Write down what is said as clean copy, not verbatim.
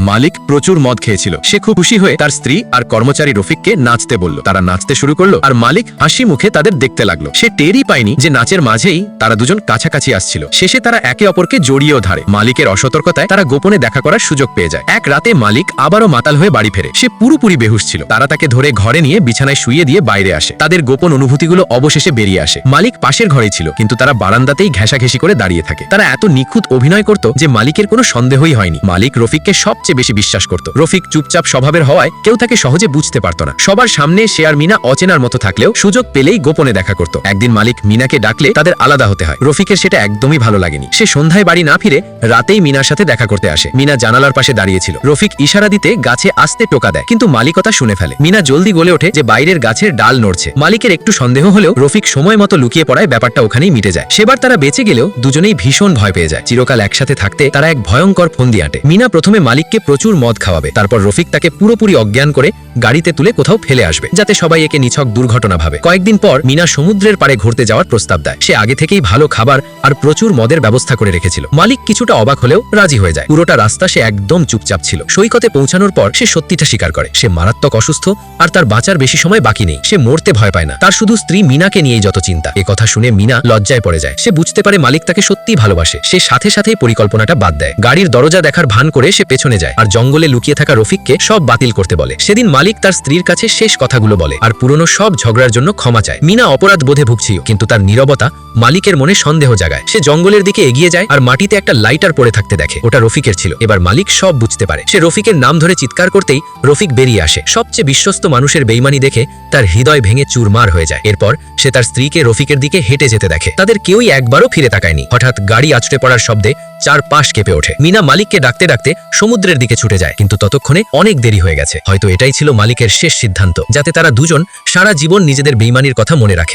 মালিক প্রচুর মদ খেয়েছিল। সে খুব খুশি হয়ে তার স্ত্রী আর কর্মচারী রফিককে নাচতে বলল। তারা নাচতে শুরু করলো আর মালিক হাসি মুখে তাদের দেখতে লাগলো। সে টেরই পায়নি যে নাচের মাঝেই তারা দুজন কাছাকাছি আসছিল। শেষে তারা একে অপরকে জড়িয়েও ধরে। মালিকের অসতর্কতায় তারা গোপনে দেখা করার সুযোগ পেয়ে যায়। এক রাতে মালিক আবারও মাতাল হয়ে বাড়ি ফেরে। সে পুরোপুরি বেহুশ ছিল। তারা তাকে ধরে ঘরে নিয়ে বিছানায় শুইয়ে দিয়ে বাইরে আসে। তাদের গোপন অনুভূতিগুলো অবশেষে বেরিয়ে আসে। মালিক পাশের ঘরেই ছিল, কিন্তু তারা বারান্দাতেই ঘেঁষাঘেঁষি করে দাঁড়িয়ে থাকে। তারা এত নিখুঁত অভিনয় করত যে মালিকের কোনো সন্দেহই হয়নি। মালিক রফিককে সবচেয়ে বেশি বিশ্বাস করত। রফিক চুপচাপ স্বভাবের হওয়ায় কেউ তাকে সহজে বুঝতে পারত না। সবার সামনে সে আর মিনা অচেনার মতো থাকলেও সুযোগ পেলেই গোপনে দেখা করত। একদিন মালিক মিনাকে ডাকলে তাদের আলাদা হতে হয়। রফিকের সেটা একদমই ভালো লাগেনি। সে সন্ধ্যায় বাড়ি না ফিরে রাতেই মিনার সাথে দেখা করতে আসে। মিনা জানালার পাশে দাঁড়িয়েছিল। রফিক ইশারা দিতে গাছে আসতে টোকা দেয়, কিন্তু মালিক কথা শুনে ফেলে। মিনা জলদি বলে ওঠে যে বাইরের গাছের ডাল নড়ছে। মালিকের একটু সন্দেহ হলেও রফিক সময় মতো লুকিয়ে পড়ায় ব্যাপারটা ওখানেই মিটে যায়। সেবার তারা বেঁচে গেলেও দুজনেই ভীষণ ভয় পেয়ে যায়। চিরকাল একসাথে থাকতে তারা এক ভয়ঙ্কর ফন্দি আঁটে। মিনা প্রথমে মালিককে প্রচুর মদ খাওয়াবে, তারপর রফিক তাকে পুরোপুরি অজ্ঞান করে গাড়িতে তুলে কোথাও ফেলে আসবে, যাতে সবাই একে নিছক দুর্ঘটনা ভাবে। কয়েকদিন পর মিনা সমুদ্রের পাড়ে ঘুরতে যাওয়ার প্রস্তাব দেয়। সে আগে থেকেই ভালো খাবার আর প্রচুর মদের ব্যবস্থা করে রেখেছিল। মালিক কিছুটা অবাক হলেও রাজি হয়ে যায়। পুরোটা রাস্তা সে একদম চুপচাপ ছিল। সৈকতে পৌঁছানোর পর সে সত্যিটা স্বীকার করে। সে মারাত্মক অসুস্থ আর তার বাঁচার বেশি সময় বাকি নেই। সে মরতে ভয় পায় না, তার শুধু স্ত্রী মিনাকে নিয়েই যত চিন্তা। এ কথা শুনে মিনা লজ্জায় পড়ে যায়। সে বুঝতে পারে মালিক তাকে সত্যিই ভালোবাসে। সে সাথে সাথেই পরিকল্পনাটা বাদ দেয়। গাড়ির দরজা দেখার ভান করে সে পেছনে যায় আর জঙ্গলে লুকিয়ে থাকা রফিককে সব বাতিল করতে বলে। সেদিন মালিক তার স্ত্রীর কাছে শেষ কথাগুলো বলে আর পুরনো সব ঝগড়ার জন্য ক্ষমা চায়। মিনা অপরাধ বোধে ভুগছিল, কিন্তু তার নীরবতা মালিকের মনে সন্দেহ জাগায়। সে জঙ্গলের দিকে এগিয়ে যায় আর মাটিতে একটা লাইটার পড়ে থাকতে দেখে। ওটা রফিকের ছিল। এবার মালিক সব বুঝতে পারে। সে রফিকের নাম ধরে চিৎকার করতেই রফিক বেরিয়ে আসে। সবচেয়ে বিশ্বস্ত মানুষের বেইমানি দেখে তার হৃদয় ভেঙে চুরমার হয়ে যায়। এরপর সে তার স্ত্রীকে রফিকের দিকে হেঁটে যেতে দেখে। তাদের কেউই একবারও ফিরে তাকায়নি। হঠাৎ গাড়ি আছড়ে পড়ার শব্দে চারপাশ কেঁপে ওঠে। মিনা মালিককে ডাকতে ডাকতে সমুদ্রের দিকে ছুটে যায়, কিন্তু ততক্ষণে অনেক দেরি হয়ে গেছে। হয়তো এটাই ছিল মালিকের শেষ সিদ্ধান্ত, যাতে তারা দুজন সারা জীবন নিজেদের বেইমানির কথা মনে রাখে।